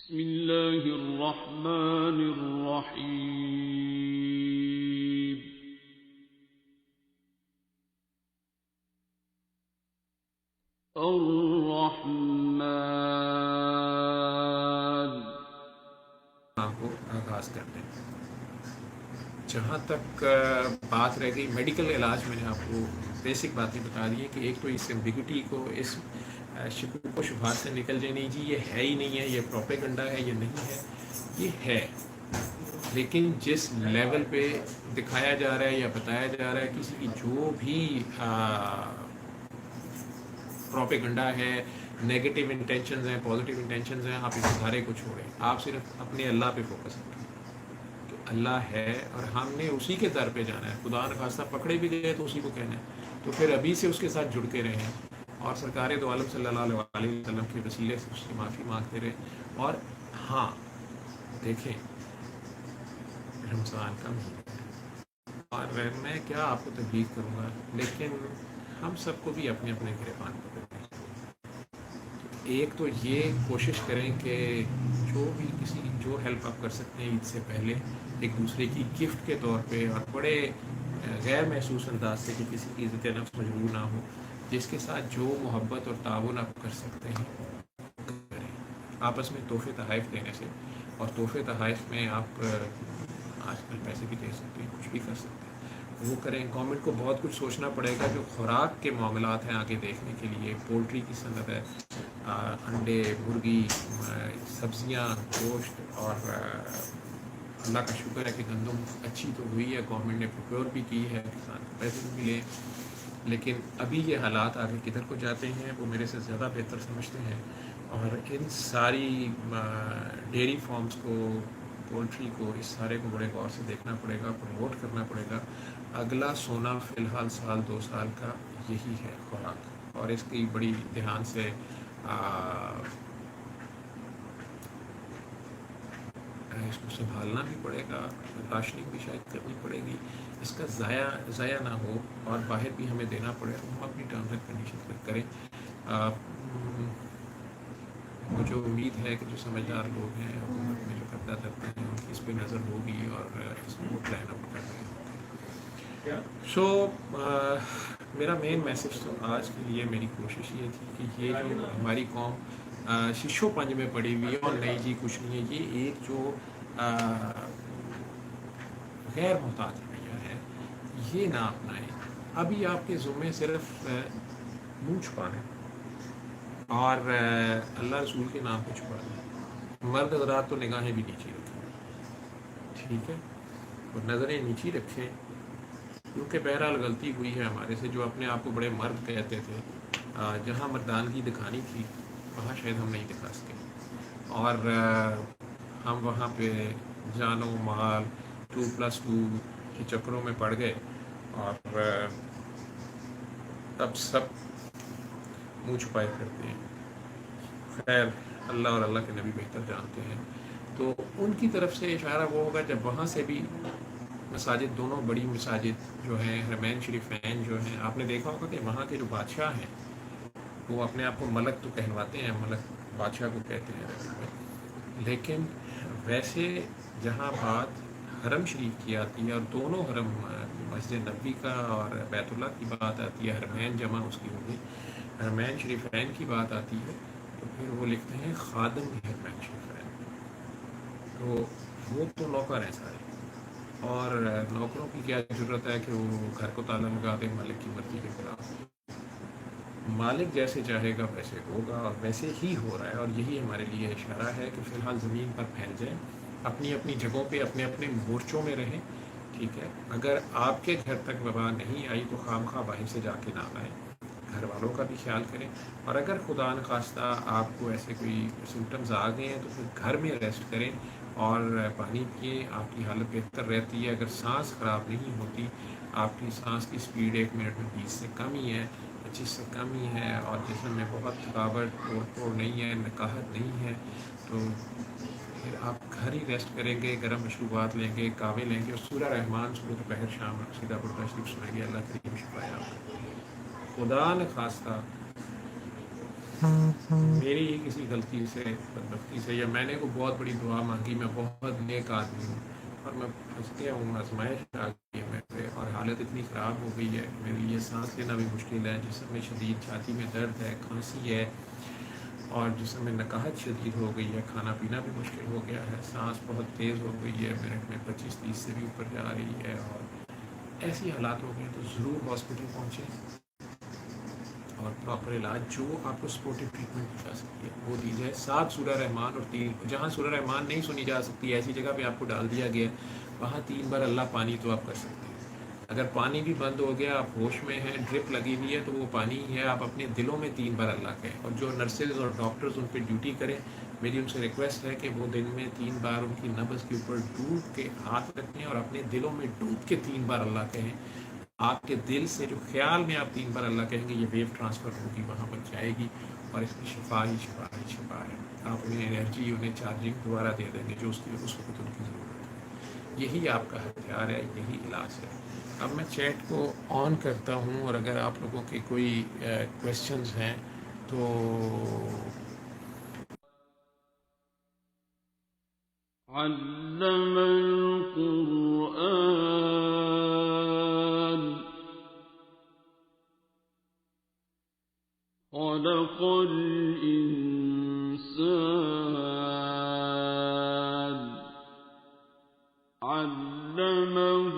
بسم الله الرحمن الرحيم. الرحمن. کو آغاز کرتے ہیں. جہاں تک بات رہ گئی میڈیکل علاج، میں نے آپ کو بیسک باتیں بتا دی ہیں کہ ایک تو اس ایمبیگوٹی کو، اس شکوک و شبہات سے نکل جائے. نہیں جی یہ ہے ہی نہیں ہے، یہ پروپیگنڈا ہے، یہ نہیں ہے. یہ ہے، لیکن جس لیول پہ دکھایا جا رہا ہے یا بتایا جا رہا ہے، کسی کی جو بھی پروپیگنڈا ہے، نیگیٹو انٹینشنز ہیں، پازیٹیو انٹینشنز ہیں، آپ اس ادارے کو چھوڑیں. آپ صرف اپنے اللہ پہ فوکس کریں کہ اللہ ہے اور ہم نے اسی کے در پہ جانا ہے. خدا نخواستہ پکڑے بھی گئے تو اسی کو کہنا ہے. تو پھر ابھی سے اس کے ساتھ جڑ کے رہیں اور سرکار دو عالم صلی اللہ علیہ وسلم کے وسیلے سے اس کی معافی مانگتے رہیں. اور ہاں دیکھیں، رمضان کا مہینہ ہے اور میں کیا آپ کو تبلیغ کروں گا، لیکن ہم سب کو بھی اپنے اپنے گریبان پکڑنے ہیں. ایک تو یہ کوشش کریں کہ جو ہیلپ آپ کر سکتے ہیں عید سے پہلے ایک دوسرے کی گفٹ کے طور پہ اور بڑے غیر محسوس انداز سے کہ کسی کی عزت نفس مجروح نہ ہو، جس کے ساتھ جو محبت اور تعاون آپ کر سکتے ہیں کریں. آپس میں تحفے تحائف دینے سے، اور تحفے تحائف میں آپ آج کل پیسے بھی دے سکتے ہیں، کچھ بھی کر سکتے ہیں، وہ کریں. گورنمنٹ کو بہت کچھ سوچنا پڑے گا. جو خوراک کے معاملات ہیں آگے دیکھنے کے لیے، پولٹری کی صنعت ہے، انڈے، مرغی، سبزیاں، گوشت، اور اللہ کا شکر ہے کہ گندم اچھی تو ہوئی ہے، گورنمنٹ نے پروکیور بھی کی ہے، کسان کو پیسے بھی ملے. لیکن ابھی یہ حالات آگے کدھر کو جاتے ہیں وہ میرے سے زیادہ بہتر سمجھتے ہیں. اور ان ساری ڈیری فارمز کو، پولٹری کو، اس سارے کو بڑے غور سے دیکھنا پڑے گا، پروموٹ کرنا پڑے گا. اگلا سونا فی الحال سال 2 سال کا یہی ہے خوراک، اور اس کی بڑی دھیان سے اس کو سنبھالنا بھی پڑے گا، راشننگ بھی شاید کرنی پڑے گی. اس کا ضائع نہ ہو اور باہر بھی ہمیں دینا پڑے. ہم اپنی ٹرمز اینڈ کنڈیشن کریں. مجھے امید ہے کہ جو سمجھدار لوگ ہیں حکومت میں، جو قبضہ کرتے ہیں، ان کی اس پہ نظر ہوگی اور اس کو پلان اپ کر رہے ہیں. سو میرا مین میسج تو آج کے لیے میری کوشش یہ تھی کہ یہ جو ہماری قوم ششو پنج میں پڑی ہوئی ہے اور نئی جی کچھ نہیں ہے، یہ ایک جو غیر محتاط رویہ ہے، یہ نہ اپنائیں. ابھی آپ کے ذمے صرف منہ چھپانے اور اللہ رسول کے نام پہ چھپانے. مرد حضرات تو نگاہیں بھی نیچی رکھیں، ٹھیک ہے، اور نظریں نیچی رکھیں، کیونکہ بہرحال غلطی ہوئی ہے ہمارے سے. جو اپنے آپ کو بڑے مرد کہتے تھے، جہاں مردانگی دکھانی تھی وہاں شاید ہم نہیں دکھا سکے، اور ہم وہاں پہ جان و مال 2+2 کے چکروں میں پڑ گئے، اور اب سب منہ چھپائے کرتے ہیں. خیر، اللہ اور اللہ کے نبی بہتر جانتے ہیں. تو ان کی طرف سے اشارہ وہ ہوگا جب وہاں سے بھی مساجد، دونوں بڑی مساجد جو ہیں، حرمین شریفین جو ہیں، آپ نے دیکھا ہوگا کہ وہاں کے جو بادشاہ ہیں وہ اپنے آپ کو ملک تو کہلواتے ہیں، ملک بادشاہ کو کہتے ہیں عربی میں، لیکن ویسے جہاں بات حرم شریف کی آتی ہے اور دونوں حرم، مسجد نبوی کا اور بیت اللہ کی بات آتی ہے، حرمین جمع اس کی ہوگی، حرمین شریفین کی بات آتی ہے، تو پھر وہ لکھتے ہیں خادم حرمین شریفین. تو وہ تو نوکر ہیں سارے، اور نوکروں کی کیا ضرورت ہے کہ وہ گھر کو تالا لگا دیں مالک کی مرضی کے خلاف. مالک جیسے چاہے گا ویسے ہوگا، اور ویسے ہی ہو رہا ہے. اور یہی ہمارے لیے اشارہ ہے کہ فی الحال زمین پر پھیل جائیں، اپنی اپنی جگہوں پہ اپنے اپنے مورچوں میں رہیں، ٹھیک ہے. اگر آپ کے گھر تک وبا نہیں آئی تو خام خواہ باہر سے جا کے نہ لائیں، گھر والوں کا بھی خیال کریں. اور اگر خدا نخواستہ آپ کو ایسے کوئی سمٹمز آ گئے ہیں تو پھر گھر میں ریسٹ کریں اور پانی پئیں، آپ کی حالت بہتر رہتی ہے. اگر سانس خراب نہیں ہوتی، آپ کی سانس کی سپیڈ 1 منٹ میں 20 سے کم ہی ہے، 25 سے کم ہی ہے، اور جسم میں بہت تھکاوٹ توڑ نہیں ہے، نکاہت نہیں ہے، تو پھر آپ گھر ہی ریسٹ کریں گے، گرم مشروبات لیں گے، کعوے لیں گے، اور سورہ رحمان سورہ دوپہر شام سیدھا پڑھتا شریف سنائیں گے. اللہ کریم شفا. خدا نخواستہ میری ہی کسی غلطی سے بدبختی سے یا میں نے کوئی بہت بڑی دعا مانگی، میں بہت نیک آدمی ہوں اور میں پھنس گیا ہوں، آزمائش آ گئی ہے میرے پہ اور حالت اتنی خراب ہو گئی ہے میرے لیے سانس لینا بھی مشکل ہے، جسم میں شدید چھاتی میں درد ہے، کھانسی ہے اور جسم میں نکاہت شدید ہو گئی ہے، کھانا پینا بھی مشکل ہو گیا ہے، سانس بہت تیز ہو گئی ہے، منٹ میں 25-30 سے بھی اوپر جا رہی ہے اور ایسی حالات ہو گئے تو ضرور ہاسپٹل پہنچیں اور پراپر علاج جو آپ کو سپورٹو ٹریٹمنٹ دی جا سکتی ہے وہ دی جائے۔ 7 سورہ رحمان اور 3 جہاں سورہ رحمان نہیں سنی جا سکتی ایسی جگہ پہ آپ کو ڈال دیا گیا وہاں 3 بار اللہ پانی تو آپ کر سکتے ہیں۔ اگر پانی بھی بند ہو گیا، آپ ہوش میں ہیں، ڈرپ لگی ہوئی ہے تو وہ پانی ہی ہے، آپ اپنے دلوں میں 3 بار اللہ کہیں اور جو نرسز اور ڈاکٹرز ان پہ ڈیوٹی کریں میری ان سے ریکویسٹ ہے کہ وہ دن میں 3 بار ان کی نبض کے اوپر ڈوب کے ہاتھ رکھیں اور اپنے دلوں میں ڈوب کے 3 بار اللہ کہیں۔ آپ کے دل سے جو خیال میں آپ 3 بار اللہ کہیں گے یہ ویو ٹرانسفر ہوگی وہاں پر جائے گی اور اس کی شفا ہی شفا ہی شفا ہے۔ آپ انہیں انرجی، انہیں چارجنگ دوبارہ دے دیں گے جو اس وقت ان کی ضرورت ہے۔ یہی آپ کا ہتھیار ہے، یہی علاج ہے۔ اب میں چیٹ کو آن کرتا ہوں اور اگر آپ لوگوں کے کوئی کویسچنز ہیں تو علم القرآن خلق الإنسان علمه